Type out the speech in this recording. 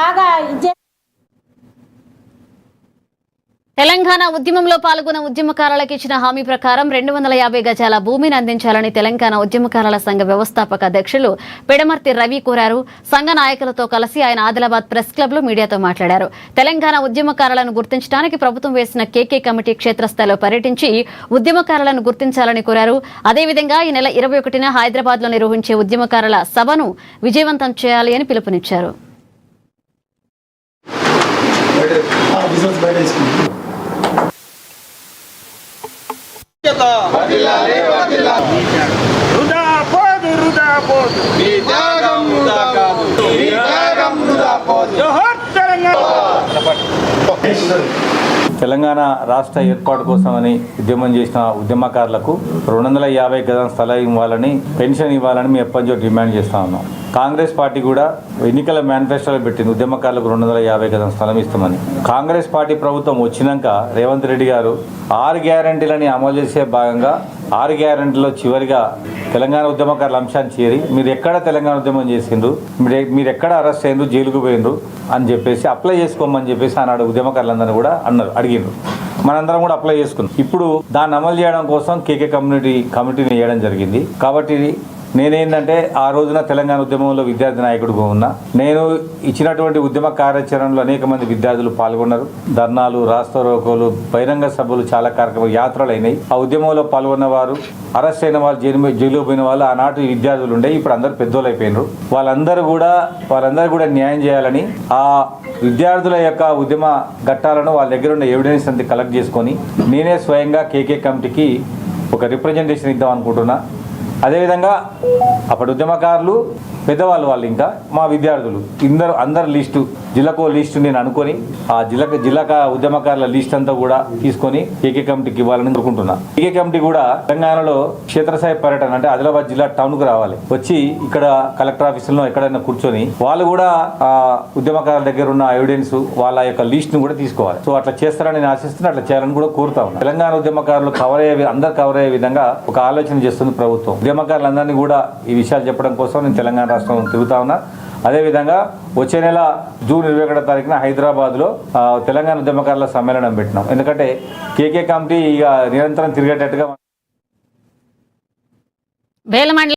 బాగా తెలంగాణ ఉద్యమంలో పాల్గొన్న ఉద్యమకారులకు ఇచ్చిన హామీ ప్రకారం 250 గజాల భూమిని అందించాలని తెలంగాణ ఉద్యమకారుల సంఘ వ్యవస్థాపక అధ్యక్షులు పెడమర్తి రవి కోరారు. సంఘ నాయకులతో కలిసి ఆయన ఆదిలాబాద్ ప్రెస్ క్లబ్ లో మీడియాతో మాట్లాడారు. తెలంగాణ ఉద్యమకారులను గుర్తించడానికి ప్రభుత్వం వేసిన కేకే కమిటీ క్షేత్రస్థాయిలో పర్యటించి ఉద్యమకారులను గుర్తించాలని కోరారు. అదేవిధంగా ఈ నెల 21న హైదరాబాద్ లో నిర్వహించే ఉద్యమకారుల సభను విజయవంతం చేయాలి అని పిలుపునిచ్చారు. తెలంగాణ రాష్ట్ర ఏర్పాటు కోసమని ఉద్యమం చేసిన ఉద్యమకారులకు 250 గజాల స్థలం ఇవ్వాలని, పెన్షన్ ఇవ్వాలని మేము ఎప్పటి నుంచో డిమాండ్ చేస్తా ఉన్నాం. కాంగ్రెస్ పార్టీ కూడా ఎన్నికల మేనిఫెస్టోలో పెట్టింది ఉద్యమకారులకు 250 గజాల స్థలం ఇస్తామని. కాంగ్రెస్ పార్టీ ప్రభుత్వం వచ్చినాక రేవంత్ రెడ్డి గారు 6 గ్యారంటీలని అమలు చేసే భాగంగా 6 గ్యారంటీలో చివరిగా తెలంగాణ ఉద్యమకారుల అంశాన్ని చేరి మీరు ఎక్కడ తెలంగాణ ఉద్యమం చేసిండ్రు, మీరు ఎక్కడ అరెస్ట్ అయ్యిండ్రు, జైలుకు పోయిండ్రు అని చెప్పేసి అప్లై చేసుకోమని చెప్పేసి ఆనాడు ఉద్యమకారులందరూ కూడా అడిగిండ్రు. మనందరం కూడా అప్లై చేసుకున్నాం. ఇప్పుడు దాన్ని అమలు చేయడం కోసం కేకే కమిటీని వేయడం జరిగింది. కాబట్టి నేనేంటంటే ఆ రోజున తెలంగాణ ఉద్యమంలో విద్యార్థి నాయకుడిగా ఉన్నా. నేను ఇచ్చినటువంటి ఉద్యమ కార్యాచరణలో అనేక మంది విద్యార్థులు పాల్గొన్నారు. ధర్నాలు, రాస్తారోకోలు, బహిరంగ సభలు, చాలా కార్యక్రమాలు, యాత్రలు అయినాయి. ఆ ఉద్యమంలో పాల్గొన్న వారు, అరెస్ట్ అయిన వాళ్ళు, జైలుకు పోయిన వాళ్ళు ఆనాటి విద్యార్థులు ఉండే, ఇప్పుడు అందరూ పెద్దోళ్ళు అయిపోయినారు. వాళ్ళందరూ కూడా న్యాయం చేయాలని ఆ విద్యార్థుల యొక్క ఉద్యమ ఘట్టాలను వాళ్ళ దగ్గర ఉన్న ఎవిడెన్స్ అంతా కలెక్ట్ చేసుకొని నేనే స్వయంగా కేకే కమిటీకి ఒక రిప్రజెంటేషన్ ఇద్దాం అనుకుంటున్నా. అదేవిధంగా అప్పటి ఉద్యమకారులు, పెద్దవాళ్ళు, ఇంకా మా విద్యార్థులు అందరు లిస్టు, జిల్లాకో లిస్టు నేను అనుకొని ఆ జిల్లా ఉద్యమకారుల లిస్ట్ అంతా కూడా తీసుకొని కేకే కమిటీకి ఇవ్వాలని అనుకుంటున్నా. కేకే కమిటీ కూడా తెలంగాణలో క్షేత్రస్థాయి పర్యటన అంటే ఆదిలాబాద్ జిల్లా టౌన్కు రావాలి. వచ్చి ఇక్కడ కలెక్టర్ ఆఫీసులో ఎక్కడైనా కూర్చొని వాళ్ళు కూడా ఉద్యమకారుల దగ్గర ఉన్న ఎవిడెన్స్, వాళ్ళ యొక్క లిస్ట్ను కూడా తీసుకోవాలి. సో అట్లా చేస్తారని నేను ఆశిస్తున్నా. అట్లా చేయాలని కూడా కోరుతా ఉన్నా. తెలంగాణ ఉద్యమకారులు అందరు కవర్ అయ్యే విధంగా ఒక ఆలోచన చేస్తుంది ప్రభుత్వం. ఉద్యమకారులందరినీ కూడా ఈ విషయాలు చెప్పడం కోసం నేను తెలంగాణ రాష్ట్రం తిరుగుతా ఉన్నా. అదేవిధంగా వచ్చే నెల జూన్ 21వ తారీఖున హైదరాబాద్లో తెలంగాణ ఉద్యమకారుల సమ్మేళనం పెట్టినాం. ఎందుకంటే కేకే కమిటీ ఇక నిరంతరం తిరిగేటట్టుగా